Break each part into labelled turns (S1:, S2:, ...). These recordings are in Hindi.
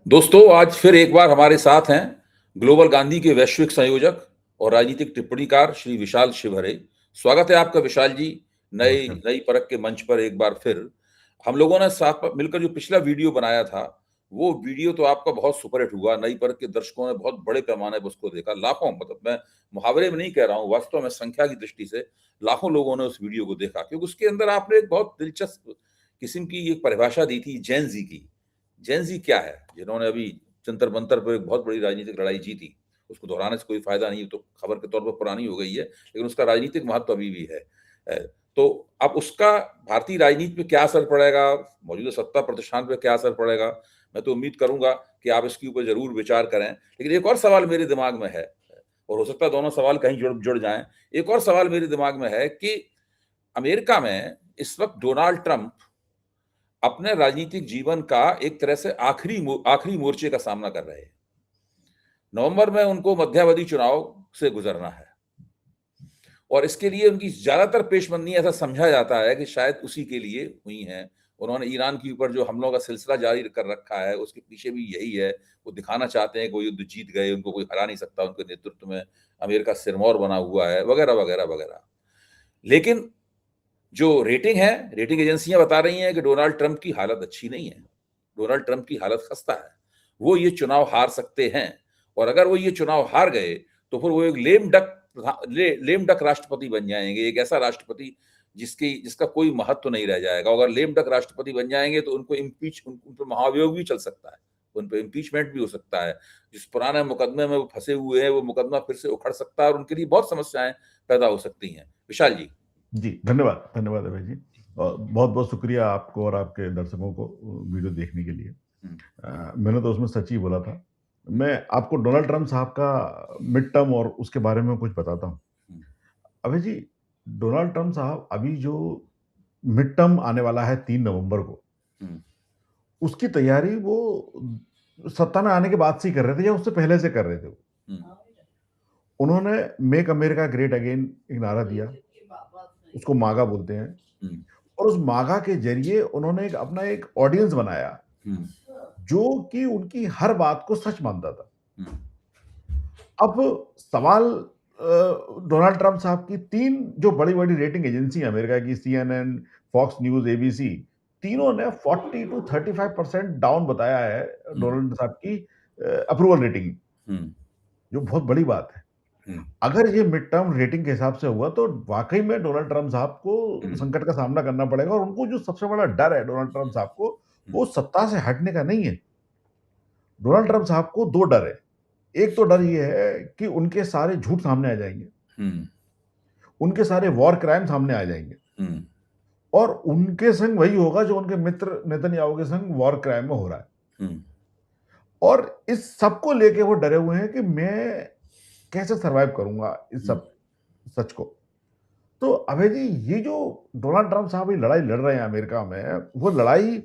S1: दोस्तों, आज फिर एक बार हमारे साथ हैं ग्लोबल गांधी के वैश्विक संयोजक और राजनीतिक टिप्पणीकार श्री विशाल शिवहरे। स्वागत है आपका विशाल जी, नई
S2: नमस्कार।
S1: नई परख के मंच पर एक बार फिर। हम लोगों ने साथ मिलकर जो पिछला वीडियो बनाया था, वो वीडियो तो आपका बहुत सुपरहिट हुआ। नई परख के दर्शकों ने बहुत बड़े पैमाने पर उसको देखा। लाखों, मतलब मैं मुहावरे में नहीं कह रहा हूँ, वास्तव में संख्या की दृष्टि से लाखों लोगों ने उस वीडियो को देखा, क्योंकि उसके अंदर आपने एक बहुत दिलचस्प किस्म की एक परिभाषा दी थी जेन जी की। जेन जी क्या है? जिन्होंने अभी जंतर मंतर पर एक बहुत बड़ी राजनीतिक लड़ाई जीती, उसको दोहराने से कोई फायदा नहीं, तो खबर के तौर पर पुरानी हो गई है, लेकिन उसका राजनीतिक महत्व अभी भी है। तो अब उसका भारतीय राजनीति पे क्या असर पड़ेगा, मौजूदा सत्ता प्रतिष्ठान पे क्या असर पड़ेगा, मैं तो उम्मीद करूंगा कि आप इसके ऊपर जरूर विचार करें। लेकिन एक और सवाल मेरे दिमाग में है, और हो सकता है दोनों सवाल कहीं जुड़ जुड़ जाएं। एक और सवाल मेरे दिमाग में है कि अमेरिका में इस वक्त डोनाल्ड ट्रंप अपने राजनीतिक जीवन का एक तरह से आखिरी मोर्चे का सामना कर रहे हैं। नवंबर में उनको मध्यावधि चुनाव से गुजरना है, और इसके लिए उनकी ज्यादातर पेशबंदी ऐसा समझा जाता है कि शायद उसी के लिए हुई हैं। उन्होंने ईरान के ऊपर जो हमलों का सिलसिला जारी कर रखा है, उसके पीछे भी यही है। वो दिखाना चाहते हैं कि वो युद्ध जीत गए, उनको कोई हरा नहीं सकता, उनके नेतृत्व में अमेरिका सिरमौर बना हुआ है, वगैरह वगैरह वगैरह। लेकिन जो रेटिंग है, रेटिंग एजेंसियां बता रही हैं कि डोनाल्ड ट्रंप की हालत अच्छी नहीं है, डोनाल्ड ट्रंप की हालत खस्ता है। वो ये चुनाव हार सकते हैं, और अगर वो ये चुनाव हार गए तो फिर वो एक लेम डक राष्ट्रपति बन जाएंगे, एक ऐसा राष्ट्रपति जिसका कोई महत्व नहीं रह जाएगा। अगर लेम डक राष्ट्रपति बन जाएंगे तो उनको उन पर महाभियोग भी चल सकता है, उन पर इम्पीचमेंट भी हो सकता है। जिस पुराने मुकदमे में वो फंसे हुए हैं, वो मुकदमा फिर से उखड़ सकता है, और उनके लिए बहुत समस्याएं पैदा हो सकती हैं। विशाल जी।
S2: जी, धन्यवाद धन्यवाद अभय जी। और बहुत बहुत शुक्रिया आपको और आपके दर्शकों को वीडियो देखने के लिए। मैंने तो उसमें सच ही बोला था। मैं आपको डोनाल्ड ट्रंप साहब का मिड टर्म और उसके बारे में कुछ बताता हूँ। अभय जी, डोनाल्ड ट्रंप साहब अभी जो मिड टर्म आने वाला है 3 नवंबर को, उसकी तैयारी वो सत्ता में आने के बाद से ही कर रहे थे या उससे पहले से कर रहे थे वो। उन्होंने मेक अमेरिका ग्रेट अगेन एक नारा दिया, उसको मागा बोलते हैं। और उस मागा के जरिए उन्होंने अपना एक ऑडियंस बनाया जो कि उनकी हर बात को सच मानता था। अब सवाल डोनाल्ड ट्रंप साहब की 3 जो बड़ी-बड़ी रेटिंग एजेंसी है अमेरिका की, सीएनएन, फॉक्स न्यूज़, एबीसी, तीनों ने 40 टू 35% डाउन बताया है डोनाल्ड साहब की अप्रूवल रेटिंग, जो बहुत बड़ी बात है। अगर ये मिड टर्म रेटिंग के हिसाब से हुआ तो वाकई में डोनाल्ड ट्रंप साहब को संकट का सामना करना पड़ेगा, और उनको जो सबसे बड़ा डर है डोनाल्ड ट्रंप साहब को, वो सत्ता से हटने का नहीं है। डोनाल्ड ट्रंप साहब को 2 डर है। एक तो डर ये है कि उनके सारे झूठ सामने आ जाएंगे, उनके सारे वॉर क्राइम सामने आ जाएंगे, और उनके संग वही होगा जो उनके मित्र नेतन्याहू के संग वॉर क्राइम में हो रहा है। और इस सब को लेके वो डरे हुए हैं कि मैं कैसे सरवाइव करूंगा इस सब सच को। तो अभय जी, ये जो डोनाल्ड ट्रंप साहब ये लड़ाई लड़ रहे हैं अमेरिका में, वो लड़ाई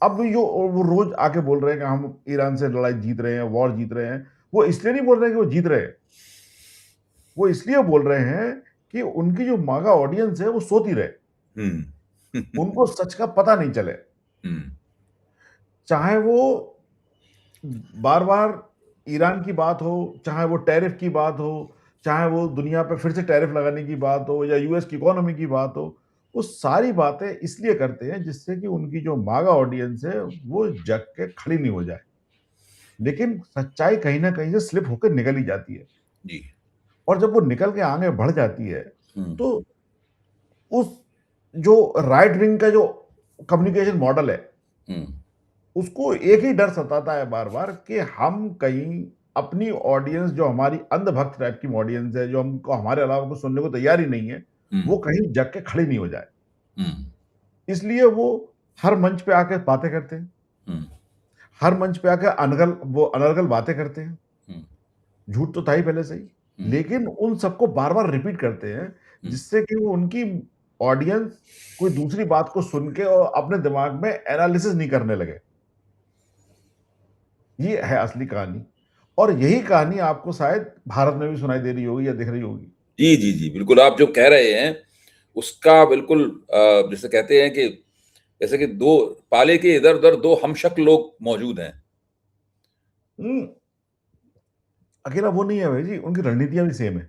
S2: अब जो वो रोज आके बोल रहे हैं कि हम ईरान से लड़ाई जीत रहे हैं, वॉर जीत रहे हैं, वो इसलिए नहीं बोल रहे हैं कि वो जीत रहे हैं। वो इसलिए बोल रहे हैं कि उनकी जो मागा ऑडियंस है वो सोती रहे, उनको सच का पता नहीं चले। चाहे वो बार बार ईरान की बात हो, चाहे वो टैरिफ की बात हो, चाहे वो दुनिया पे फिर से टैरिफ लगाने की बात हो, या यूएस की इकोनॉमी की बात हो, वो सारी बातें इसलिए करते हैं जिससे कि उनकी जो मागा ऑडियंस है वो जग के खड़ी नहीं हो जाए। लेकिन सच्चाई कहीं ना कहीं से स्लिप होकर निकल ही जाती है,
S1: जी।
S2: और जब वो निकल के आगे बढ़ जाती है तो उस जो राइट विंग का जो कम्युनिकेशन मॉडल है, उसको एक ही डर सताता है बार बार कि हम कहीं अपनी ऑडियंस, जो हमारी अंधभक्त टाइप की ऑडियंस है, जो हमको हमारे अलावा कुछ सुनने को तैयार ही नहीं है, वो कहीं जग के खड़ी नहीं हो जाए। इसलिए वो हर मंच पे आके बातें करते हैं, हर मंच पे आके अनर्गल बातें करते हैं। झूठ तो था ही पहले से ही, लेकिन उन सबको बार बार रिपीट करते हैं, जिससे कि वो उनकी ऑडियंस कोई दूसरी बात को सुन के और अपने दिमाग में एनालिसिस नहीं करने लगे। ये है असली कहानी, और यही कहानी आपको शायद भारत में भी सुनाई दे रही होगी या दिख रही होगी।
S1: जी, जी, जी, बिल्कुल। आप जो कह रहे हैं उसका बिल्कुल जिसे कहते हैं कि जैसे कि दो पाले के इधर उधर दो हमशक्ल लोग मौजूद हैं,
S2: उम, अकेला वो नहीं है भाई जी, उनकी रणनीतियाँ भी सेम है।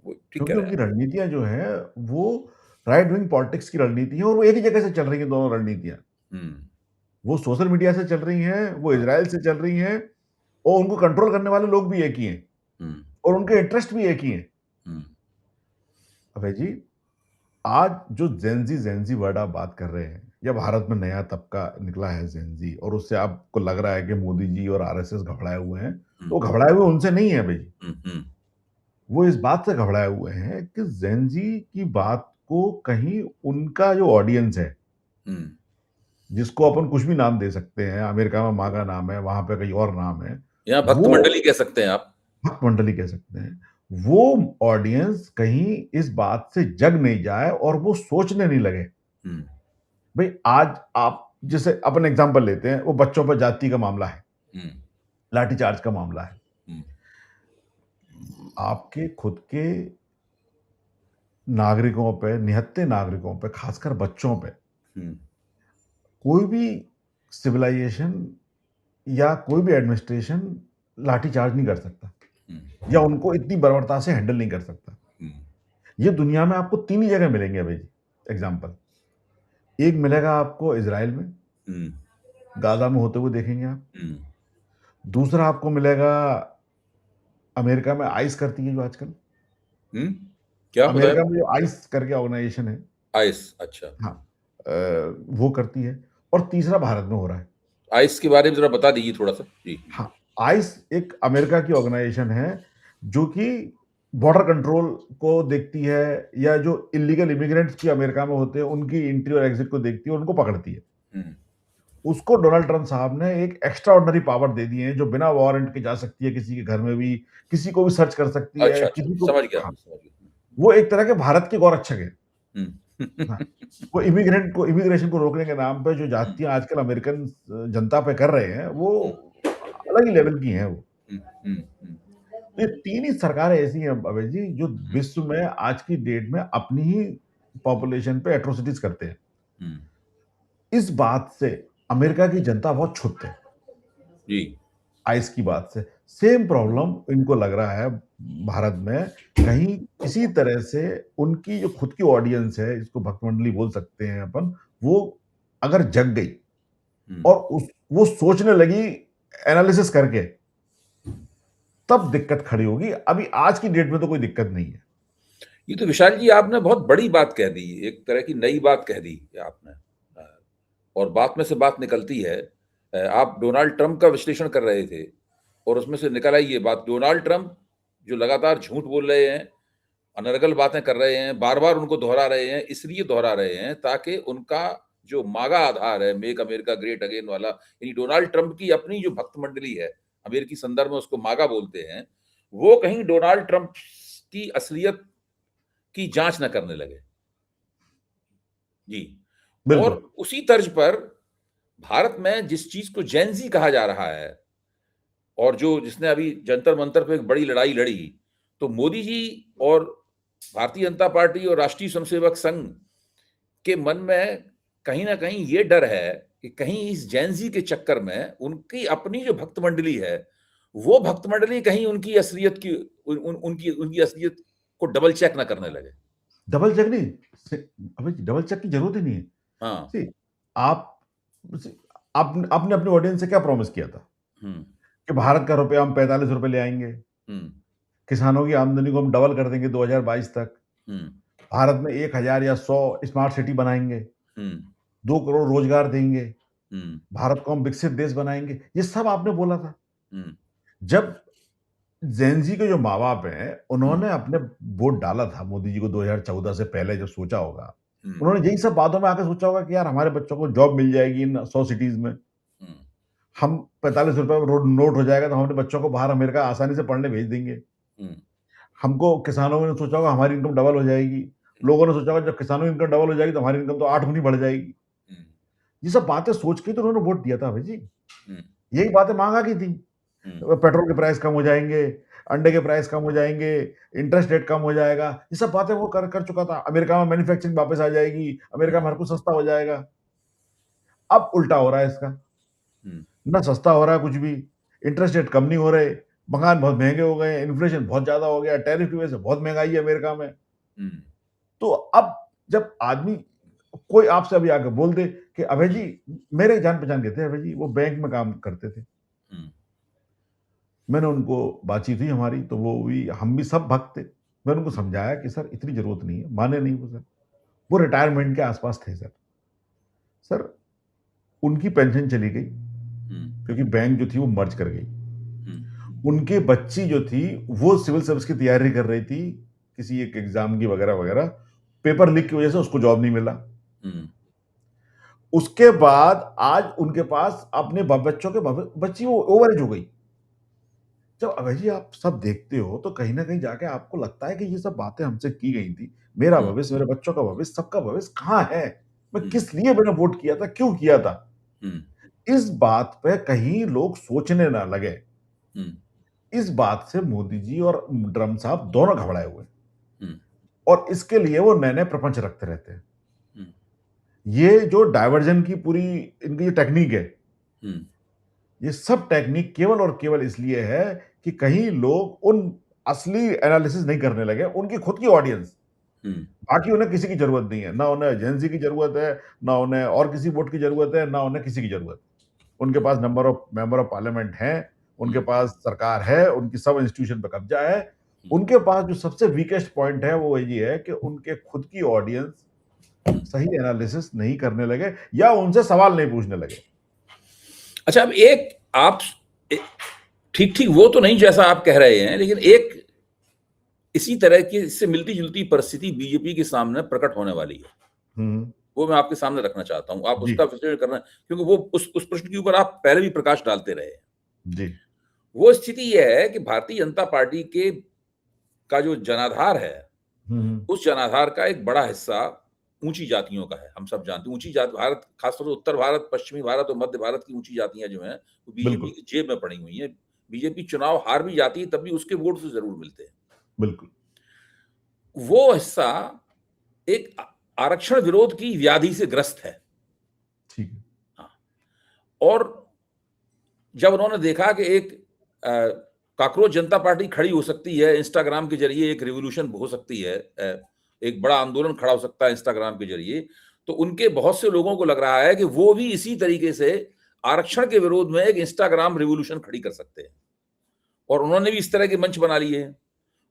S1: वो ठीक कह
S2: क्योंकि
S1: रहे हैं
S2: उनकी
S1: आप।
S2: रणनीतियाँ जो हैं, वो राइट विंग पॉलिटिक्स की रणनीति है और वो एक ही जगह से चल रही हैं दोनों रणनीतियाँ।
S1: हुँ,
S2: वो सोशल मीडिया से चल रही हैं, वो
S1: हाँ,
S2: इज़राइल से चल रही हैं और उनको कंट्रोल करने वाले लोग भी एक ही हैं
S1: हुँ,
S2: और उनके इंटरेस्ट भी एक ही हैं।
S1: हुँ,
S2: अभय जी, आज जो जेन ज़ी वर्ड आप बात कर रहे हैं या भारत में नया तबका निकला है जेन ज़ी और उससे आपको लग रहा है कि मोदी जी और आरएसएस घबराए हुए हैं,
S1: हुँ,
S2: तो वो घबराए हुए उनसे नहीं है भई।
S1: हुँ, हुँ,
S2: वो इस बात से घबराए हुए हैं कि जेन ज़ी की बात को कहीं उनका जो ऑडियंस है,
S1: हुँ।
S2: जिसको अपन कुछ भी नाम दे सकते हैं, अमेरिका में मागा नाम है, वहाँ पे कहीं और नाम है,
S1: यहाँ भक्त
S2: वो
S1: मंडली कह सकते हैं आप।
S2: भक्त मंडली कह सकते हैं। वो ऑडियंस कहीं इस बात से जग नहीं जाए और वो सोचने नहीं लगे।
S1: हुँ,
S2: भई आज आप जैसे अपन एग्ज़ाम्पल लेते हैं, वो बच्चों पर जाति का मामला है,
S1: हुँ,
S2: लाठीचार्ज का मामला है।
S1: हुँ,
S2: आपके खुद के नागरिकों पे, निहत्थे नागरिकों पे, खासकर बच्चों पे,
S1: हुँ,
S2: कोई भी सिविलाइज़ेशन या कोई भी एडमिनिस्ट्रेशन लाठीचार्ज नहीं कर सकता
S1: हुँ,
S2: या उनको इतनी बर्बरता से हैंडल नहीं कर सकता।
S1: हुँ,
S2: ये दुनिया में आपको 3 ही जगह मिलेंगे अभय जी, एग्ज़ाम्पल। एक मिलेगा आपको इज़राइल में,
S1: हुँ,
S2: गाज़ा में होते हुए देखेंगे आप।
S1: हुँ,
S2: दूसरा आपको मिलेगा अमेरिका में आइस करती है जो आजकल।
S1: हुँ। क्या बताया?
S2: अमेरिका में जो आइस करके ऑर्गनाइज़ेशन है,
S1: आइस, अच्छा।
S2: हाँ, अ, वो करती है और तीसरा भारत में हो रहा है।
S1: आइस के बारे में ज़रा बता दीजिए थोड़ा-सा? जी।
S2: हाँ, आइस एक अमेरिका की ऑर्गनाइज़ेशन है, जो कि बॉर्डर कंट्रोल को देखती है या जो इल्लीगल इमिग्रेंट्स भी अमेरिका में होते हैं, उनकी एंट्री और एग्ज़िट को देखती है और उनको पकड़ती है।
S1: हुँ,
S2: उसको डोनाल्ड ट्रम्प साहब ने एक एक्स्ट्राऑर्डिनरी पावर दे दी है, जो बिना वारंट के जा सकती है किसी के घर में भी, किसी को भी सर्च कर सकती है,
S1: अच्छा, अच्छा,
S2: किसी को
S1: समझ गया,
S2: हाँ,
S1: समझ गया।
S2: वो एक तरह के भारत के गौरक्षक हैं।
S1: हुँ।
S2: हाँ, वो इमिग्रेशन को रोकने के नाम पे जो
S1: हुँ,
S2: जातियाँ आजकल अमेरिकन जनता पे कर रहे हैं, वो
S1: हुँ,
S2: अलग ही लेवल की हैं वो।
S1: हुँ, हुँ, हुँ,
S2: तो ये 3 ही सरकारें ऐसी हैं अभय जी, जो
S1: हुँ,
S2: विश्व में आज की डेट में अपनी ही पॉपुलेशन पे एट्रोसिटीज़ करते हैं।
S1: हुँ,
S2: इस बात से अमेरिका की जनता बहुत क्षुब्ध है,
S1: जी।
S2: आइस की बात से। सेम प्रॉब्लम इनको लग रहा है भारत में, कहीं किसी तरह से उनकी जो खुद की ऑडियंस है, जिसको भक्त मंडली बोल सकते हैं अपन, वो अगर जग गई
S1: हुँ।
S2: और उस वो सोचने लगी एनालिसिस करके, तब दिक्कत खड़ी होगी। अभी आज की डेट में तो कोई दिक्कत नहीं है।
S1: ये तो विशाल जी आपने बहुत बड़ी बात कह दी, एक तरह की नई बात कह दी आपने। और बात में से बात निकलती है। आप डोनाल्ड ट्रम्प का विश्लेषण कर रहे थे और उसमें से निकल आई ये बात, डोनाल्ड ट्रम्प जो लगातार झूठ बोल रहे हैं, अनर्गल बातें कर रहे हैं, बार-बार उनको दोहरा रहे हैं, इसलिए दोहरा रहे हैं ताकि उनका जो मागा आधार है, मेक अमेरिका ग्रेट अगेन वाला, यानी डोनाल्ड ट्रम्प की अपनी जो भक्त मंडली है, अमेरिकी संदर्भ में उसको मागा बोलते हैं, वो कहीं डोनाल्ड ट्रम्प की असलियत की जाँच ना करने लगे। जी। और
S2: बिल्कुल।
S1: उसी तर्ज पर भारत में जिस चीज़ को जेन ज़ी कहा जा रहा है और जो जिसने अभी जंतर-मंतर पे एक बड़ी लड़ाई लड़ी, तो मोदी जी और भारतीय जनता पार्टी और राष्ट्रीय स्वयंसेवक संघ के मन में कहीं न कहीं ये डर है कि कहीं इस जेन ज़ी के चक्कर में उनकी अपनी जो भक्त मंडली है, वो भक्त मंडली कहीं उनकी असलियत की उन उन उनकी उनकी असलियत को डबल चेक ना करने लगे।
S2: डबल चेक नहीं, स अबे डबल चेक की ज़रूरत ही नहीं है।
S1: हाँ।
S2: सी आप सी आपने आपने अपनी ऑडियंस से क्या प्रॉमिस किया था?
S1: हुँ,
S2: कि भारत का रुपया हम ₹45 ले आएँगे,
S1: हुँ,
S2: किसानों की आमदनी को हम डबल कर देंगे 2022 तक,
S1: हुँ,
S2: भारत में 1000 या 100 स्मार्ट सिटी बनाएँगे,
S1: हुँ,
S2: 2 करोड़ रोज़गार देंगे,
S1: हुँ,
S2: भारत को हम विकसित देश बनाएँगे, ये सब आपने बोला था।
S1: हुँ,
S2: जब जेन ज़ी के जो माँ-बाप हैं,
S1: हुँ,
S2: उन्होंने अपने वोट डाला था मोदी जी को 2014 से पहले जब सोचा होगा,
S1: हुँ,
S2: उन्होंने यही सब बातों में आके सोचा होगा कि यार हमारे बच्चों को जॉब मिल जाएगी इन 100 सिटीज़ में।
S1: हुँ,
S2: हम ₹45 में नोट हो जाएगा तो हम अपने बच्चों को बाहर अमेरिका आसानी से पढ़ने भेज देंगे।
S1: हुँ,
S2: हमको किसानों ने सोचा होगा हमारी इनकम डबल हो जाएगी। लोगों ने सोचा होगा जब किसानों की इनकम डबल हो जाएगी तो हमारी इनकम तो 8 गुनी बढ़ जाएगी।
S1: हुँ,
S2: ये सब बातें सोच के तो उन्होंने वोट दिया था भाई जी।
S1: हुँ,
S2: यही बातें माँगा की थी।
S1: हुँ,
S2: पेट्रोल के प्राइस कम हो जाएँगे, अंडे के प्राइस कम हो जाएँगे, इंटरेस्ट रेट कम हो जाएगा। ये सब बातें वो कर कर चुका था। अमेरिका में मैन्युफैक्चरिंग वापस आ जाएगी, अमेरिका में हर कुछ सस्ता हो जाएगा। अब उल्टा हो रहा है इसका।
S1: हुँ,
S2: ना सस्ता हो रहा है कुछ भी, इंटरेस्ट रेट कम नहीं हो रहे, मकान बहुत महँगे हो गए, इन्फ्लेशन बहुत ज़्यादा हो गया, टैरिफ की वजह से बहुत महँगाई है अमेरिका में।
S1: हुँ,
S2: तो अब जब आदमी कोई आपसे अभी आके बोल दे कि अभय जी, मेरे जान-पहचान के थे अभय जी, वो बैंक में काम करते थे।
S1: हुँ,
S2: मैंने उनको बातचीत हुई हमारी, तो वो भी हम भी सब भक्त थे। मैंने उनको समझाया कि सर इतनी ज़रूरत नहीं है, माने नहीं वो सर। वो रिटायरमेंट के आस-पास थे सर। सर उनकी पेंशन चली गई,
S1: हुँ,
S2: क्योंकि बैंक जो थी वो मर्ज कर गई।
S1: हुँ,
S2: उनकी बच्ची जो थी, वो सिविल सर्विस की तैयारी कर रही थी, किसी एक एग्ज़ाम की वगैरह-वगैरह। पेपर लीक की वजह से उसको जॉब नहीं मिला।
S1: हुँ,
S2: उसके बाद आज उनके पास अपने बच्चों के बच्ची वो ओवर एज हो गई। जब अभय जी आप सब देखते हो, तो कहीं न कहीं जाके आपको लगता है कि ये सब बातें हमसे की गई थी। मेरा
S1: हुँ,
S2: भविष्य, मेरे बच्चों का भविष्य, सबका भविष्य कहाँ है? मैं
S1: हुँ,
S2: किस लिए मैंने वोट किया था, क्यों किया था?
S1: हुँ,
S2: इस बात पे कहीं लोग सोचने ना लगे।
S1: हुँ,
S2: इस बात से मोदी जी और ट्रम्प साहब दोनों घबराए हुए हैं
S1: हुँ,
S2: और इसके लिए वो नए-नए प्रपंच रखते रहते हैं।
S1: हुँ,
S2: ये जो डायवर्जन की पूरी इनकी जो टेक्नीक है,
S1: हुँ,
S2: ये सब टेक्नीक केवल और केवल इसलिए है कि कहीं लोग उन असली एनालिसिस नहीं करने लगे, उनकी खुद की ऑडियंस।
S1: हुँ,
S2: बाकी उन्हें किसी की ज़रूरत नहीं है, ना उन्हें जेन ज़ी की ज़रूरत है, ना उन्हें और किसी वोट की ज़रूरत है, ना उन्हें किसी की ज़रूरत है। उनके
S1: हुँ,
S2: पास मेंबर ऑफ पार्लियामेंट हैं, उनके
S1: हुँ,
S2: पास सरकार है, उनकी सब इंस्टीट्यूशन पे कब्ज़ा है।
S1: हुँ,
S2: उनके पास जो सबसे वीकेस्ट पॉइंट है वो ये है कि उनके खुद की ऑडियंस
S1: हुँ।
S2: सही एनालिसिस नहीं करने लगे या उनसे सवाल नहीं पूछने लगे।
S1: अच्छा, अब एक आप ए ठीक-ठीक वो तो नहीं जैसा आप कह रहे हैं, लेकिन एक इसी तरह की इससे मिलती-जुलती परिस्थिति बीजेपी के सामने प्रकट होने वाली है।
S2: हुँ,
S1: वो मैं आपके सामने रखना चाहता हूँ। आप
S2: जी,
S1: उसका विश्लेषण करना क्योंकि वो उस प्रश्न के ऊपर आप पहले भी प्रकाश डालते रहे हैं।
S2: जी।
S1: वो स्थिति ये है कि भारतीय जनता पार्टी के का जो जनाधार है,
S2: हुँ, हुँ।
S1: उस जनाधार का एक बड़ा हिस्सा ऊँची जातियों का है। हम सब जानते हैं ऊँची जाति भारत खासतौर से उत्तर भारत, पश्चिमी भारत और मध्य भारत की ऊँची जातियाँ जो हैं, वो बीजेपी
S2: बिल्कुल,
S1: की जेब में पड़ी हुई हैं। बीजेपी चुनाव हार भी जाती है, तब भी उसके वोट तो ज़रूर मिलते हैं।
S2: बिल्कुल।
S1: वो हिस्सा एक आरक्षण विरोध की व्याधि से ग्रस्त है।
S2: ठीक है।
S1: हाँ, और जब उन्होंने देखा कि एक कॉकरोच जनता पार्टी खड़ी हो सकती है, इंस्टाग्राम के ज़रिए एक रिवॉल्यूशन हो सकती है, एक बड़ा आंदोलन खड़ा हो सकता है इंस्टाग्राम के ज़रिए, तो उनके बहुत से लोगों को लग रहा है कि वो भी इसी तरीके से आरक्षण के विरोध में एक इंस्टाग्राम रिवॉल्यूशन खड़ी कर सकते हैं। और उन्होंने भी इस तरह के मंच बना लिए हैं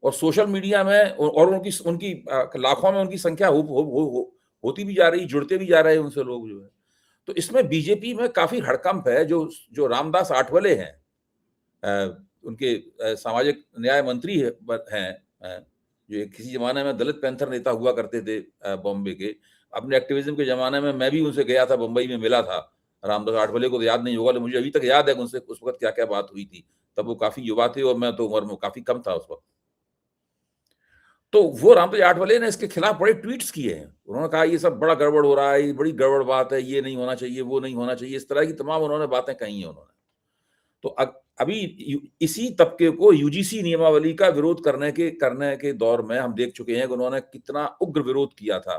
S1: और सोशल मीडिया में और उनकी उनकी लाखों में उनकी संख्या होती भी जा रही, जुड़ते भी जा रहे हैं उनसे लोग जो है। तो इसमें बीजेपी में काफ़ी हड़कंप है, जो जो रामदास आठवले हैं, उनके सामाजिक न्याय मंत्री हैं, जो एक किसी ज़माने में दलित पैंथर नेता हुआ करते थे बॉम्बे के। अपने एक्टिविज़्म के ज़माने में मैं भी उनसे गया था, बम्बई में मिला था। रामदास आठवले को तो याद नहीं होगा, लेकिन मुझे अभी तक याद है कि उनसे उस वक़्त क्या-क्या बात हुई थी। तब वो काफ़ी युवा थे और मैं तो उम्र में काफ़ी कम था उस वक़्त। तो वो रामदेव आठवले ने इसके खिलाफ बड़े ट्वीट्स किए हैं। उन्होंने कहा ये सब बड़ा गड़बड़ हो रहा है, ये बड़ी गड़बड़ बात है, ये नहीं होना चाहिए, वो नहीं होना चाहिए। इस तरह की तमाम उन्होंने बातें कही हैं उन्होंने। तो अभी इसी तबके को यूजीसी नियमावली का विरोध करने के दौर में हम देख चुके हैं कि उन्होंने कितना उग्र विरोध किया था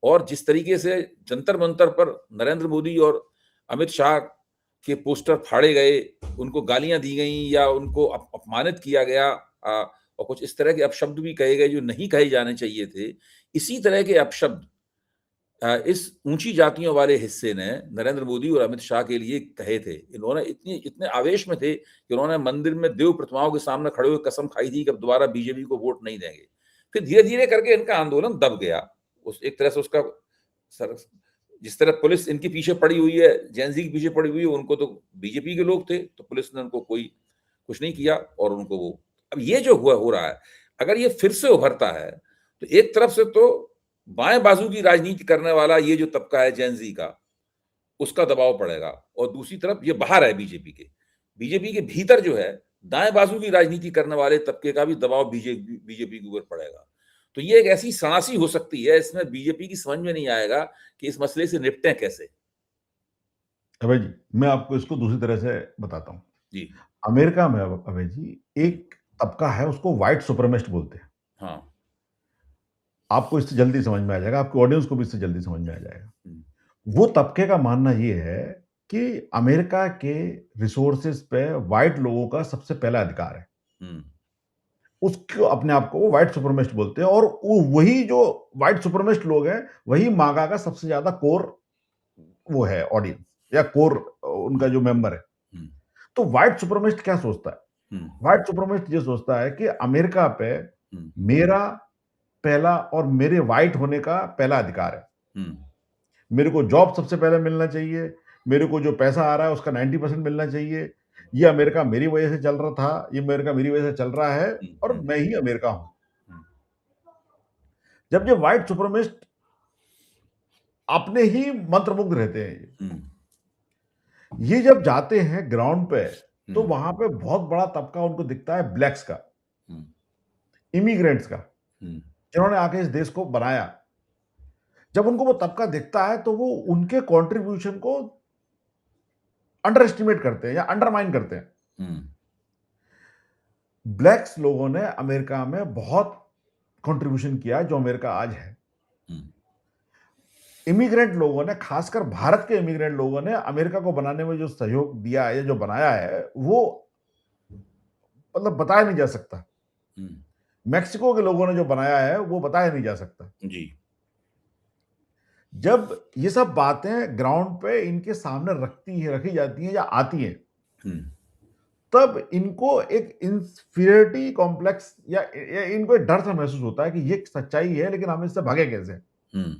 S1: और जिस तरीके से जंतर मंतर पर नरेंद्र मोदी और अमित शाह के पोस्टर फाड़े गए, उनको गालियां दी गई या उनको अपमानित किया गया, और कुछ इस तरह के अपशब्द भी कहे गए जो नहीं कहे जाने चाहिए थे। इसी तरह के अपशब्द इस ऊँची जातियों वाले हिस्से ने नरेंद्र मोदी और अमित शाह के लिए कहे थे। इन्होंने इतने आवेश में थे कि उन्होंने मंदिर में देव प्रतिमाओं के सामने खड़े हुए कसम खाई थी कि अब दोबारा बीजेपी को वोट नहीं देंगे। फिर धीरे-धीरे करके इनका आंदोलन दब गया। उस एक तरह से उसका सर जिस तरह पुलिस इनके पीछे पड़ी हुई है, जेन ज़ी के पीछे पड़ी हुई है, उनको तो बीजेपी के लोग थे, तो पुलिस ने उनको कुछ नहीं किया और उनको वो अब ये जो हो रहा है, अगर ये फिर से उभरता है, तो एक तरफ से तो बाएँ बाजू की राजनीति करने वाला ये जो तबका है जेन ज़ी का, उसका दबाव पड़ेगा और दूसरी तरफ ये बाहर है बीजेपी के। बीजेपी के भीतर जो है, दाएँ बाजू की राजनीति करने वाले तबके का भी दबाव बीजेपी के ऊपर पड़ेगा। तो ये एक ऐसी सनासी हो सकती है, इसमें बीजेपी की समझ में नहीं आएगा कि इस मसले से निपटें कैसे?
S2: अभय जी, मैं आपको इसको दूसरी तरह से बताता हूँ।
S1: जी।
S2: अमेरिका में अब अभय जी, एक तबका है उसको व्हाइट सुप्रीमेसिस्ट बोलते हैं।
S1: हाँ।
S2: आपको इससे जल्दी समझ में आ जाएगा, आपकी ऑडियंस को भी इससे जल्दी समझ में आ जाएगा।
S1: हुँ,
S2: वो तबके का मानना ये है कि अमेरिका के रिसोर्सेज पे व्हाइट लोगों का सबसे पहला अधिकार है।
S1: हम्म,
S2: उसको अपने आप को वो व्हाइट सुपरमेस्ट बोलते हैं और वही जो व्हाइट सुपरमेस्ट लोग हैं, वही मागा का सबसे ज्यादा कोर वो है ऑडियंस या कोर उनका जो मेंबर है।
S1: हम्म,
S2: तो व्हाइट सुपरमेस्ट क्या सोचता है?
S1: हम्म,
S2: व्हाइट सुपरमेस्ट ये सोचता है कि अमेरिका पे
S1: हम्म,
S2: मेरा पहला और मेरे व्हाइट होने का पहला अधिकार है।
S1: हम्म,
S2: मेरे को जॉब सबसे पहले मिलना चाहिए, मेरे को जो पैसा आ रहा है उसका 90% मिलना चाहिए। ये अमेरिका मेरी वजह से चल रहा था, ये अमेरिका मेरी वजह से चल रहा है और
S1: हम्म,
S2: मैं ही अमेरिका हूं।
S1: हम्म,
S2: जब ये व्हाइट सुपरमेस्ट अपने ही मंत्रमुग्ध रहते हैं,
S1: हम्म,
S2: ये जब जाते हैं ग्राउंड पे, तो
S1: हम्म,
S2: वहां पे बहुत बड़ा तबका उनको दिखता है ब्लैक्स का,
S1: हम्म,
S2: इमिग्रेंट्स का,
S1: हम्म,
S2: जिन्होंने आके इस देश को बनाया। जब उनको वो तबका दिखता है तो वो उनके कंट्रीब्यूशन को अंडर एस्टिमेट करते हैं या अंडरमाइन करते हैं।
S1: हम्म,
S2: ब्लैक्स लोगों ने अमेरिका में बहुत कंट्रीब्यूशन किया है जो अमेरिका आज है।
S1: हम्म,
S2: इमिग्रेंट लोगों ने, खासकर भारत के इमिग्रेंट लोगों ने अमेरिका को बनाने में जो सहयोग दिया है, जो बनाया है, वो मतलब बताया नहीं जा सकता।
S1: हम्म,
S2: मेक्सिको के लोगों ने जो बनाया है वो बताया नहीं जा सकता।
S1: जी,
S2: जब ये सब बातें ग्राउंड पे इनके सामने रखी जाती हैं या आती हैं,
S1: हम्म,
S2: तब इनको एक इंफीरियरिटी कॉम्प्लेक्स या इनको एक डर सा महसूस होता है कि ये सच्चाई है, लेकिन हम इससे भागे कैसे।
S1: हम्म,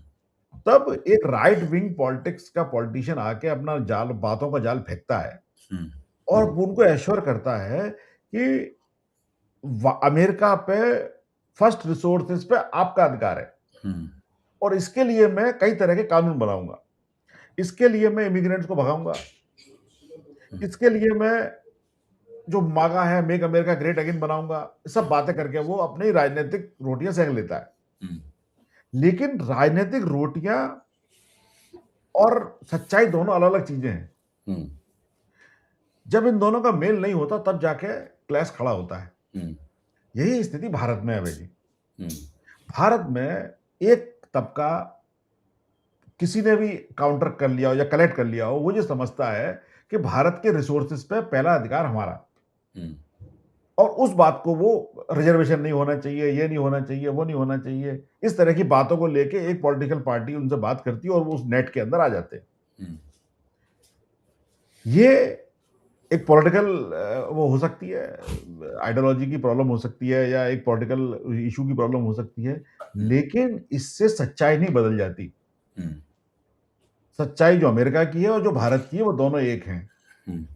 S2: तब एक राइट विंग पॉलिटिक्स का पॉलिटिशियन आके अपना जाल, बातों का जाल फेंकता है
S1: हम्म,
S2: और उनको एश्योर करता है कि अमेरिका पे फर्स्ट रिसोर्सेज पे आपका अधिकार है
S1: हम्म,
S2: और इसके लिए मैं कई तरह के कानून बनाऊंगा, इसके लिए मैं इमिग्रेंट्स को भगाऊंगा, इसके लिए मैं जो मांगा है मेक अमेरिका ग्रेट अगेन बनाऊंगा। सब बातें करके वो अपनी राजनीतिक रोटियां सेंक लेता है।
S1: हम्म,
S2: लेकिन राजनीतिक रोटियां और सच्चाई दोनों अलग अलग चीजें हैं।
S1: हम्म,
S2: जब इन दोनों का मेल नहीं होता तब जाके क्लैश खड़ा होता है।
S1: हम्म,
S2: यही स्थिति भारत में है भाई जी।
S1: हम्म,
S2: भारत में एक तबका किसी ने भी काउंटर कर लिया हो या कलेक्ट कर लिया हो, वो जो समझता है कि भारत के रिसोर्सेज पे पहला अधिकार हमारा,
S1: हम्म,
S2: और उस बात को वो रिजर्वेशन नहीं होना चाहिए, ये नहीं होना चाहिए, वो नहीं होना चाहिए, इस तरह की बातों को लेके एक पॉलिटिकल पार्टी उनसे बात करती है और वो उस नेट के अंदर आ जाते हैं।
S1: हम्म,
S2: ये एक पॉलिटिकल वो हो सकती है, आइडियोलॉजी की प्रॉब्लम हो सकती है या एक पॉलिटिकल इशू की प्रॉब्लम हो सकती है, लेकिन इससे सच्चाई नहीं बदल जाती।
S1: हम्म,
S2: सच्चाई जो अमेरिका की है और जो भारत की है वो दोनों एक हैं।
S1: हम्म,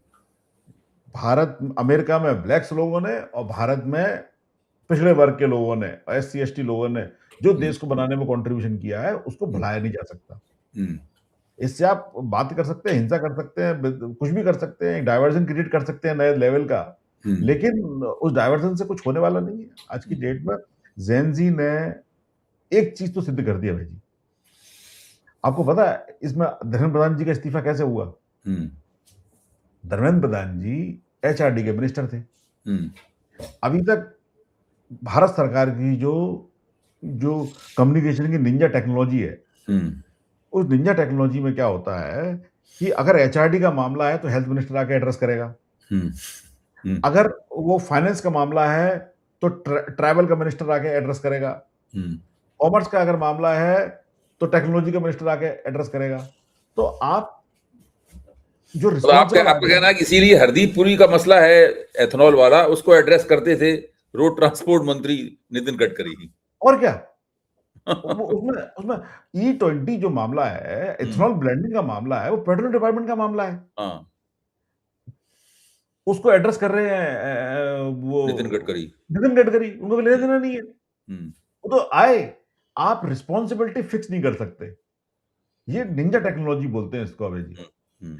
S2: भारत, अमेरिका में ब्लैक्स लोगों ने और भारत में पिछड़े वर्ग के लोगों ने, एससी एसटी लोगों ने जो
S1: हम्म,
S2: देश को बनाने में कंट्रीब्यूशन किया है, उसको भुलाया नहीं जा सकता।
S1: हम्म,
S2: इससे आप बात कर सकते हैं, हिंसा कर सकते हैं, कुछ भी कर सकते हैं, डाइवर्जन क्रिएट कर सकते हैं नए लेवल का,
S1: हम्म,
S2: लेकिन उस डाइवर्जन से कुछ होने वाला नहीं है। आज की डेट में जेन जी ने एक चीज तो सिद्ध कर दिया भाई जी। आपको पता है इसमें धर्मेंद्र प्रधान जी का इस्तीफा कैसे हुआ?
S1: हम्म,
S2: धर्मेंद्र प्रधान जी एचआरडी के मिनिस्टर थे।
S1: हम्म,
S2: अभी तक भारत सरकार की जो जो कम्युनिकेशन की निंजा टेक्नोलॉजी है,
S1: हम्म,
S2: उस निंजा टेक्नोलॉजी में क्या होता है कि अगर एचआरडी का मामला है तो हेल्थ मिनिस्टर आके एड्रेस करेगा,
S1: हम्म, हम्म,
S2: अगर वो फाइनेंस का मामला है तो ट्रैवल का मिनिस्टर आके एड्रेस करेगा,
S1: हम्म।
S2: कॉमर्स का अगर मामला है तो टेक्नोलॉजी का मिनिस्टर आके एड्रेस करेगा। तो आप जो
S1: तो आपका
S2: रिस्पॉन्सिबल
S1: आपका
S2: आदमी,
S1: कहना है कि इसीलिए हरदीप पुरी का मसला है, एथनॉल वाला, उसको एड्रेस करते थे रोड ट्रांसपोर्ट मंत्री नितिन गडकरी ही।
S2: और क्या, वो उसमें उसमें E20 जो मामला है,
S1: हम्म,
S2: एथनॉल ब्लेंडिंग का मामला है, वो पेट्रोलियम डिपार्टमेंट का मामला है।
S1: हाँ,
S2: उसको एड्रेस कर रहे हैं वो
S1: नितिन गडकरी।
S2: नितिन गडकरी, उनको भी लेना देना नहीं है।
S1: हम्म,
S2: वो तो आए, आप रिस्पॉन्सिबिलिटी फिक्स नहीं कर सकते। ये निंजा टेक्नोलॉजी बोलते हैं इसको अभय जी।
S1: हम्म, हम्म,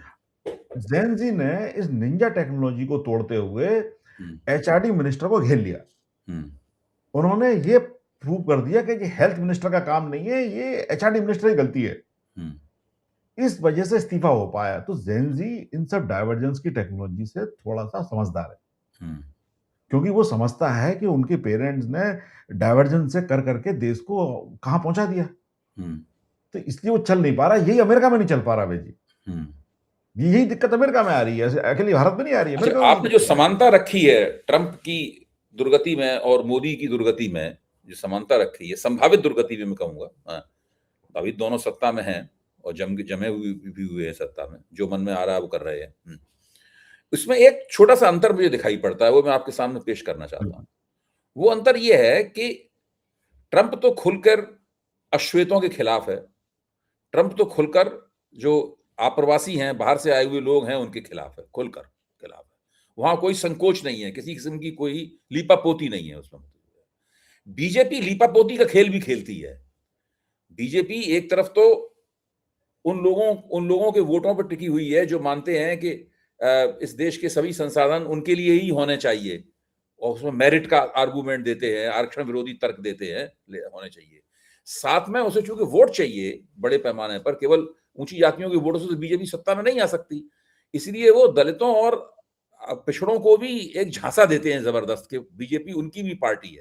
S2: जैन जी ने इस निंजा टेक्नोलॉजी को तोड़ते हुए
S1: हम्म,
S2: एचआरडी मिनिस्टर को घेर लिया।
S1: हम्म,
S2: उन्होंने ये प्रूव कर दिया कि ये हेल्थ मिनिस्टर का काम नहीं है, ये एचआरडी मिनिस्टर की गलती है।
S1: हम्म,
S2: इस वजह से इस्तीफा हो पाया। तो जैन जी इन सब डाइवर्जेंस की टेक्नोलॉजी से थोड़ा सा समझदार है,
S1: हम्म,
S2: क्योंकि वो समझता है कि उनके पेरेंट्स ने डाइवर्जेंस से कर करके देश को कहां पहुंचा दिया।
S1: हम्म,
S2: तो इसलिए वो चल नहीं पा रहा। यही अमेरिका में नहीं चल पा रहा भाई जी।
S1: हम्म,
S2: यही दिक्कत अमेरिका में आ रही है, अकेली भारत में नहीं आ रही है।
S1: अच्छा, आपने जो समानता रखी है ट्रंप की दुर्गति में और मोदी की दुर्गति में, जो समानता रखी है, संभावित दुर्गति भी मैं कहूंगा, हाँ, अभी दोनों सत्ता में हैं और जमे हुए हैं सत्ता में, जो मन में आ रहा है वो कर रहे हैं। उसमें एक छोटा सा अंतर मुझे दिखाई पड़ता है, वो मैं आपके सामने पेश करना चाहता हूं। वो अंतर ये है कि ट्रंप तो खुलकर अश्वेतों के खिलाफ है, ट्रंप तो खुलकर जो आप्रवासी हैं, बाहर से आए हुए लोग हैं, उनके खिलाफ है, खुलकर खिलाफ है। वहां कोई संकोच नहीं है, किसी किस्म की कोई लीपापोती नहीं है उसमें। बीजेपी लीपापोती का खेल भी खेलती है। बीजेपी एक तरफ तो उन लोगों के वोटों पर टिकी हुई है जो मानते हैं कि इस देश के सभी संसाधन उनके लिए ही होने चाहिए, और उसमें मेरिट का आर्गूमेंट देते हैं, आरक्षण विरोधी तर्क देते हैं, होने चाहिए। साथ में उसे चूंकि वोट चाहिए बड़े पैमाने पर, केवल ऊंची जातियों के वोटों से तो बीजेपी सत्ता में नहीं आ सकती, इसलिए वो दलितों और पिछड़ों को भी एक झांसा देते हैं जबरदस्त कि बीजेपी उनकी भी पार्टी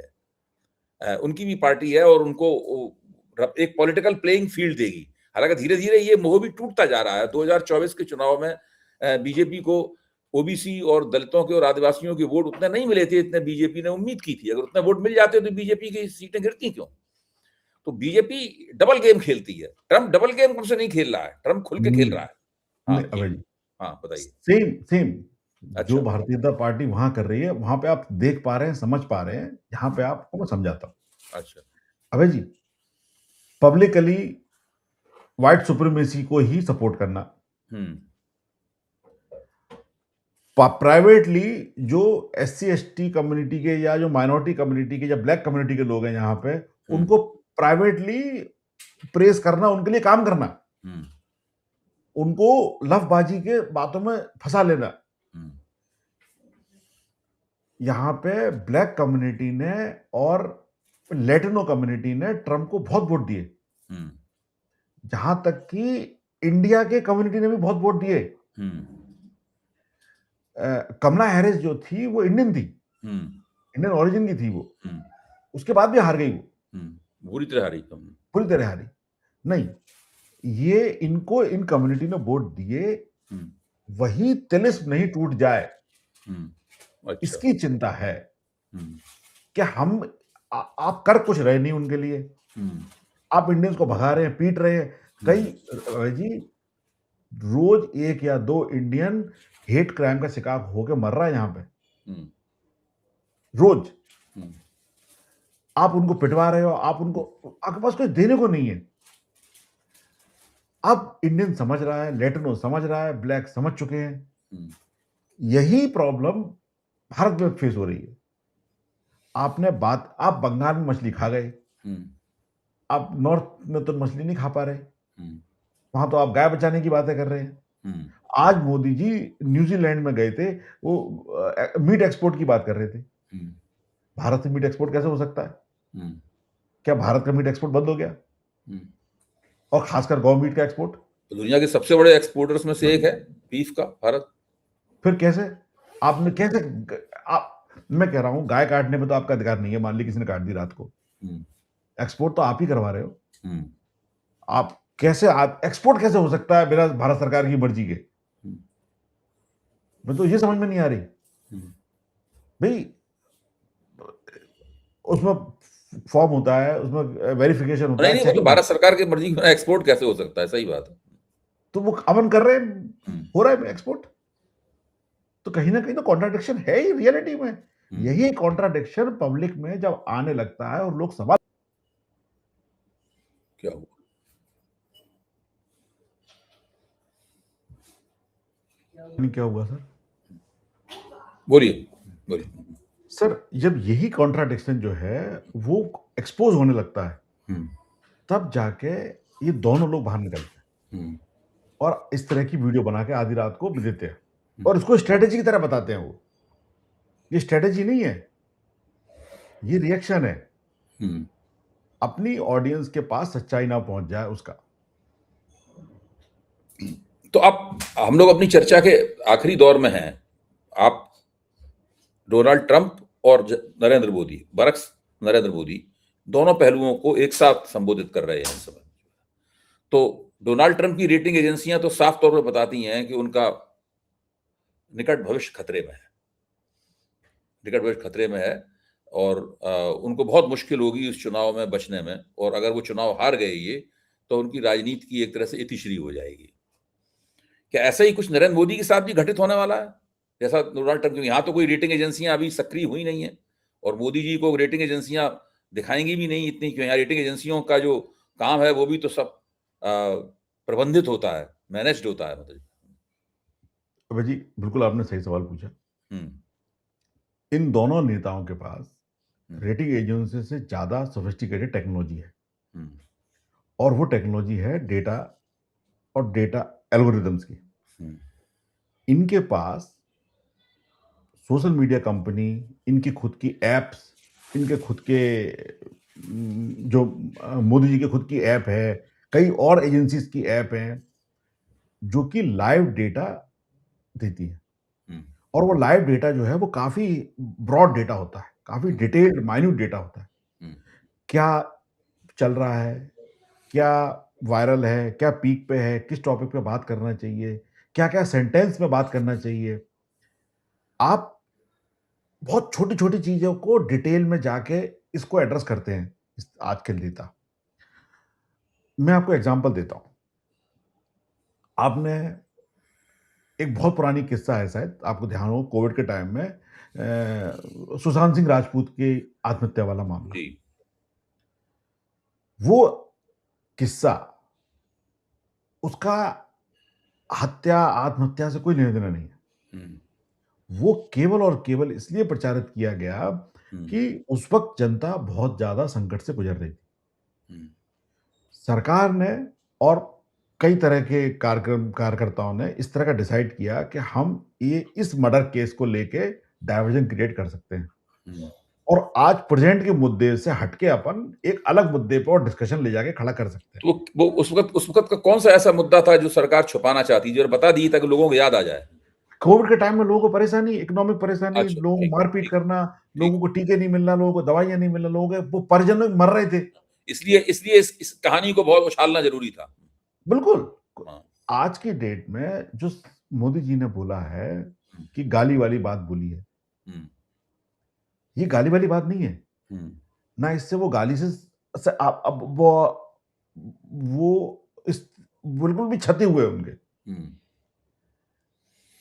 S1: है और उनको एक पॉलिटिकल प्लेइंग फील्ड देगी। हालांकि धीरे धीरे ये मोह भी टूटता जा रहा है। 2024 के चुनाव में बीजेपी को ओबीसी और दलितों के और आदिवासियों के वोट उतने नहीं मिले थे, इतने बीजेपी ने उम्मीद की थी। अगर उतने वोट मिल जाते तो बीजेपी की सीटें गिरती क्यों? तो बीजेपी डबल गेम खेलती है। ट्रंप डबल गेम कब से नहीं खेल रहा है, ट्रंप खुल के खेल रहा है। हाँ,
S2: अभय जी,
S1: हाँ बताइए।
S2: सेम सेम
S1: अच्छा,
S2: जो भारतीय जनता पार्टी वहां कर रही है, वहां पे आप देख पा रहे हैं, समझ पा रहे हैं। यहाँ पे आपको मैं समझाता हूँ।
S1: अच्छा,
S2: अभय जी, पब्लिकली व्हाइट सुप्रीमेसी को ही सपोर्ट करना, प्राइवेटली जो एससी एसटी कम्युनिटी के या जो माइनॉरिटी कम्युनिटी के या ब्लैक कम्युनिटी के लोग हैं यहाँ पे, उनको प्राइवेटली प्रेस करना, उनके लिए काम करना, उनको लफबाजी के बातों में फंसा लेना। यहाँ पे ब्लैक कम्युनिटी ने और लैटिनो कम्युनिटी ने ट्रंप को बहुत वोट दिए, जहां तक कि इंडिया के कम्युनिटी ने भी बहुत वोट दिए। कमला हैरिस जो थी वो इंडियन थी, इंडियन ओरिजिन की थी वो, उसके बाद भी हार गई वो,
S1: बुरी तरह हारी,
S2: पूरी तरह हारी। नहीं, ये इनको इन कम्युनिटी ने वोट दिए, वही तिलिस्म नहीं टूट जाए,
S1: अच्छा,
S2: इसकी चिंता है कि हम आप कर कुछ रहे नहीं उनके लिए, आप इंडियंस को भगा रहे हैं, पीट रहे हैं। कई जी रोज 1 या 2 इंडियन हेट क्राइम का शिकार होकर मर रहा है यहाँ पे, रोज। आप उनको पिटवा रहे हो, आपके पास कुछ देने को नहीं है। अब इंडियन समझ रहा है, लैटिनो समझ रहा है, ब्लैक समझ चुके हैं। यही प्रॉब्लम भारत में फेस हो रही है। आप बंगाल में मछली खा गए, आप नॉर्थ में तो मछली नहीं खा पा रहे, वहां तो आप गाय बचाने की बातें कर रहे हैं। आज मोदी जी न्यूजीलैंड में गए थे, वो मीट एक्सपोर्ट की बात कर रहे थे। भारत से मीट एक्सपोर्ट कैसे हो सकता है? क्या भारत का मीट एक्सपोर्ट बंद हो गया? और खासकर गौ मीट का एक्सपोर्ट,
S1: दुनिया के सबसे बड़े एक्सपोर्टर्स में से एक है बीफ का भारत।
S2: फिर कैसे आपने कैसे मैं कह रहा हूं, गाय काटने में तो आपका अधिकार नहीं है, मान ली किसी ने काट दी रात को, एक्सपोर्ट तो आप ही करवा रहे हो। आप एक्सपोर्ट कैसे हो सकता है बिना भारत सरकार की मर्जी के? मैं तो ये समझ में नहीं आ रही भाई। उसमें फॉर्म होता है, उसमें वेरिफिकेशन होता है।
S1: नहीं, वो तो भारत सरकार की मर्जी के एक्सपोर्ट कैसे हो सकता है? सही बात है।
S2: तो वो अमन कर रहे हैं, हो रहा है एक्सपोर्ट। तो कहीं ना कहीं तो कॉन्ट्राडिक्शन है ही रियलिटी में। यही कॉन्ट्राडिक्शन पब्लिक में जब आने लगता है और लोग सवाल,
S1: क्या हुआ?
S2: क्या हुआ सर?
S1: बोलिए
S2: सर, जब यही कॉन्ट्राडिक्शन जो है वो एक्सपोज होने लगता है, तब जाके ये दोनों लोग बाहर निकलते हैं और इस तरह की वीडियो बना के आधी रात को देते हैं और इसको स्ट्रेटेजी की तरह बताते हैं। वो ये स्ट्रेटेजी नहीं है, ये रिएक्शन है, अपनी ऑडियंस के पास सच्चाई ना पहुंच जाए उसका।
S1: तो अब हम लोग अपनी चर्चा के आखिरी दौर में हैं। आप डोनाल्ड ट्रंप और नरेंद्र मोदी, बरक्स नरेंद्र मोदी, दोनों पहलुओं को एक साथ संबोधित कर रहे हैं इस समय। तो डोनाल्ड ट्रंप की रेटिंग एजेंसियां तो साफ तौर पर बताती हैं कि उनका निकट भविष्य खतरे में है, निकट भविष्य खतरे में है, और उनको बहुत मुश्किल होगी इस चुनाव में बचने में, और अगर वो चुनाव हार गए ये, तो उनकी राजनीति की एक तरह से इतिश्री हो जाएगी। क्या ऐसा ही कुछ नरेंद्र मोदी के साथ भी घटित होने वाला है, जैसा डोनाल्ड ट्रंप? यहाँ तो कोई रेटिंग एजेंसियां अभी सक्रिय हुई नहीं है, और मोदी जी को रेटिंग एजेंसियां दिखाएंगी भी नहीं इतनी, क्यों? यहाँ रेटिंग एजेंसियों का जो काम है वो भी तो सब प्रबंधित होता है, मैनेज्ड होता है, मतलब।
S2: अभय जी, बिल्कुल आपने सही सवाल पूछा।
S1: हम्म,
S2: इन दोनों नेताओं के पास
S1: हम्म,
S2: रेटिंग एजेंसी से ज़्यादा सोफिस्टिकेटेड टेक्नोलॉजी है,
S1: हम्म,
S2: और वो टेक्नोलॉजी है डेटा और डेटा एल्गोरिदम्स की।
S1: हम्म,
S2: इनके पास सोशल मीडिया कंपनी, इनकी खुद की ऐप्स, इनके खुद के जो मोदी जी के खुद की ऐप है, कई और एजेंसीज की ऐप हैं, जो कि लाइव डेटा देती है।
S1: हम्म,
S2: और वो लाइव डेटा जो है वो काफ़ी ब्रॉड डेटा होता है, काफ़ी डिटेल्ड माइन्यूट डेटा होता है।
S1: हम्म,
S2: क्या चल रहा है, क्या वायरल है, क्या पीक पे है, किस टॉपिक पे बात करना चाहिए, क्या-क्या सेंटेंस में बात करना चाहिए। आप बहुत छोटी-छोटी चीज़ों को डिटेल में जाके इसको एड्रेस करते हैं, इस आज के नेता। मैं आपको एग्ज़ाम्पल देता हूँ। आपने एक बहुत पुरानी किस्सा है, शायद आपको ध्यान हो, कोविड के टाइम में सुशांत सिंह राजपूत की आत्महत्या वाला मामला।
S1: जी।
S2: वो किस्सा, उसका हत्या, आत्महत्या से कोई लेना-देना नहीं है।
S1: हम्म,
S2: वो केवल और केवल इसलिए प्रचारित किया गया
S1: हम्म,
S2: कि उस वक़्त जनता बहुत ज़्यादा संकट से गुज़र रही थी।
S1: हम्म,
S2: सरकार ने और कई तरह के कार्यकर्ताओं ने इस तरह का डिसाइड किया कि हम ये इस मर्डर केस को लेके डायवर्जन क्रिएट कर सकते हैं,
S1: हम्म।
S2: और आज प्रेजेंट के मुद्दे से हटके अपन एक अलग मुद्दे पे और डिस्कशन ले जाके खड़ा कर सकते हैं।
S1: तो वो उस वक्त का कौन सा ऐसा मुद्दा था जो सरकार छुपाना चाहती थी और बता दी ताकि लोगों को याद आ जाए?
S2: कोविड के टाइम में लोगों को परेशानी, इकोनॉमिक परेशानी,
S1: अच्छा,
S2: लोगों को
S1: ठीक,
S2: मारपीट
S1: ठीक,
S2: करना,
S1: ठीक।
S2: लोगों को टीके नहीं मिलना, लोगों को दवाइयाँ नहीं मिलना, लोगों के वो परिजन मर रहे थे।
S1: इसलिए इसलिए इस कहानी को बहुत उछालना जरूरी था।
S2: बिल्कुल।
S1: हाँ।
S2: आज की डेट में जो मोदी जी ने बोला है
S1: हम्म,
S2: कि गाली वाली बात बोली है,
S1: हम्म,
S2: ये गाली वाली बात नहीं है।
S1: हम्म,
S2: ना इससे वो गाली से आप अब वो इस बिल्कुल भी छते हुए उनके,
S1: हम्म,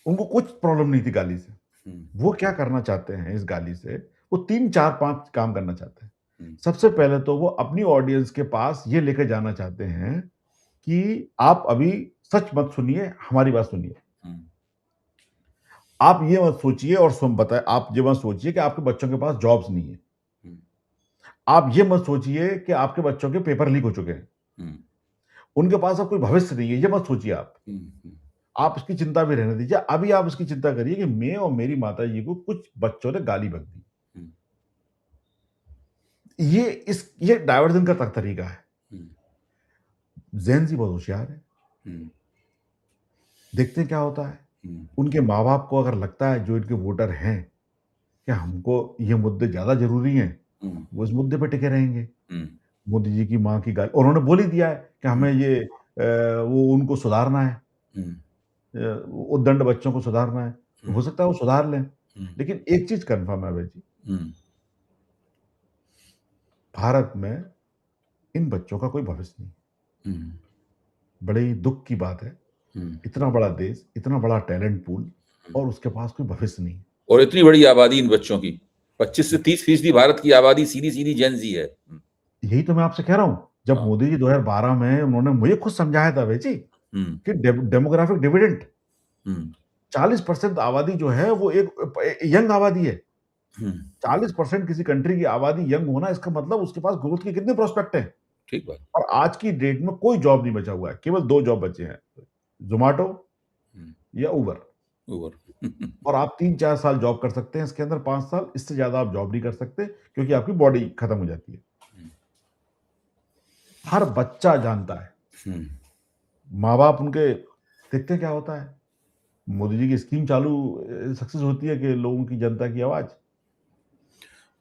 S2: उनको कुछ प्रॉब्लम नहीं थी गाली से।
S1: हम्म,
S2: वो क्या करना चाहते हैं इस गाली से, वो 3, 4, 5 काम करना चाहते हैं।
S1: हम्म,
S2: सबसे पहले तो वो अपनी ऑडियंस के पास ये लेके जाना चाहते हैं कि आप अभी सच मत सुनिए, हमारी बात सुनिए।
S1: हम्म,
S2: आप ये मत सोचिए और आप ये मत सोचिए कि आपके बच्चों के पास जॉब्स नहीं है।
S1: हम्म,
S2: आप ये मत सोचिए कि आपके बच्चों के पेपर लीक हो चुके हैं।
S1: हम्म,
S2: उनके पास अब कोई भविष्य नहीं है, ये मत सोचिए आप।
S1: हम्म,
S2: आप इसकी चिंता भी रहने दीजिए। अभी आप इसकी चिंता करिए कि मैं और मेरी माताजी को कुछ बच्चों ने गाली बक दी।
S1: हम्म,
S2: ये डायवर्जन का तरीका है।
S1: हम्म,
S2: ज़ेन ज़ी बहुत होशियार है।
S1: हम्म,
S2: देखते हैं क्या होता है।
S1: हम्म,
S2: उनके माँ-बाप को अगर लगता है जो इनके वोटर हैं, कि हमको ये मुद्दे ज़्यादा ज़रूरी हैं,
S1: हम्म,
S2: वो इस मुद्दे पे टिके रहेंगे।
S1: हम्म,
S2: मोदी जी की माँ की गाली, और उन्होंने बोल ही दिया है कि
S1: हम्म,
S2: हमें ये वो उनको सुधारना है,
S1: हम्म,
S2: उद्दंड बच्चों को सुधारना है। तो हो
S1: हम्म,
S2: सकता है वो सुधार लें।
S1: हम्म,
S2: लेकिन एक चीज़ कन्फर्म है अभय जी,
S1: हम्म,
S2: भारत में इन बच्चों का कोई भविष्य नहीं।
S1: हम्म,
S2: बड़े ही दुःख की बात है,
S1: हम्म,
S2: इतना बड़ा देश, इतना बड़ा टैलेंट पूल, और उसके पास कोई भविष्य नहीं।
S1: और इतनी बड़ी आबादी इन बच्चों की, 25 से 30% भारत की आबादी सीधी सीधी जेन जी है।
S2: यही तो मैं आपसे कह रहा हूँ। जब
S1: हाँ।
S2: मोदी जी 2012 में उन्होंने मुझे खुद समझाया था अभय जी
S1: हम्म,
S2: कि डेमोग्राफिक डिविडेंड,
S1: हम्म,
S2: 40% आबादी जो है वो एक यंग आबादी है।
S1: हम्म,
S2: 40% किसी कंट्री की आबादी यंग होना, इसका मतलब उसके पास ग्रोथ के कितने प्रोस्पेक्ट हैं।
S1: ठीक बात।
S2: और आज की डेट में कोई जॉब नहीं बचा हुआ है, केवल 2 जॉब बचे हैं, ज़ोमैटो
S1: हम्म,
S2: या उबर।
S1: ओवर।
S2: और आप 3-4 साल जॉब कर सकते हैं इसके अंदर, 5 साल, इससे ज़्यादा आप जॉब नहीं कर सकते, क्योंकि आपकी बॉडी खत्म हो जाती है। हर बच्चा जानता है,
S1: हम्म,
S2: माँ-बाप उनके, देखते हैं क्या होता है। मोदी जी की स्कीम चालू सक्सेस होती है कि लोगों की, जनता की आवाज़।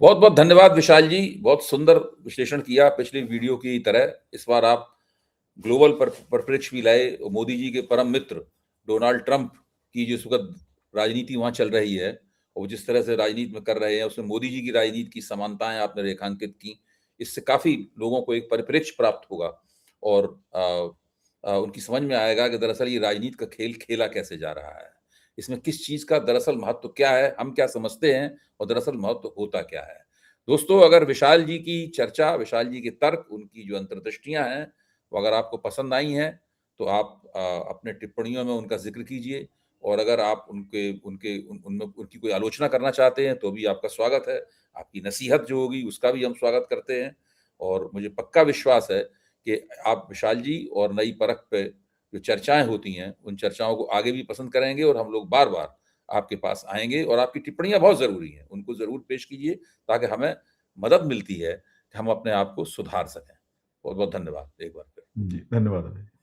S1: बहुत बहुत धन्यवाद विशाल जी, बहुत सुंदर विश्लेषण किया पिछली वीडियो की तरह। इस बार आप ग्लोबल परिप्रेक्ष्य भी लाए। मोदी जी के परम मित्र डोनाल्ड ट्रंप की जो इस वक्त राजनीति वहां चल रही है, और जिस तरह से राजनीति में कर रहे हैं, उसमें मोदी जी की राजनीति की समानताएं आपने रेखांकित की। इससे काफी लोगों को एक परिप्रेक्ष्य प्राप्त होगा और उनकी समझ में आएगा कि दरअसल ये राजनीति का खेल खेला कैसे जा रहा है, इसमें किस चीज का दरअसल महत्व क्या है, हम क्या समझते हैं और दरअसल महत्व होता क्या है। दोस्तों, अगर विशाल जी की चर्चा, विशाल जी के तर्क, उनकी जो अंतर्दृष्टियां हैं, वो अगर आपको पसंद आई हैं, तो आप अपने टिप्पणियों में उनका ज़िक्र कीजिए, और अगर आप उनके उनके उन उनमें उनकी कोई आलोचना करना चाहते हैं, तो भी आपका स्वागत है। आपकी नसीहत जो होगी, उसका भी हम स्वागत करते हैं, और मुझे पक्का विश्वास है कि आप विशाल जी और नई परख पे जो चर्चाएँ होती हैं, उन चर्चाओं को आगे भी पसंद करेंगे, और हम लोग बार-बार आपके पास आएँगे, और आपकी टिप्पणियाँ बहुत ज़रूरी हैं, उनको ज़रूर पेश कीजिए, ताकि हमें मदद मिलती है कि हम अपने आप को सुधार सकें। बहुत-बहुत धन्यवाद एक बार फिर।
S2: जी, धन्यवाद अभय।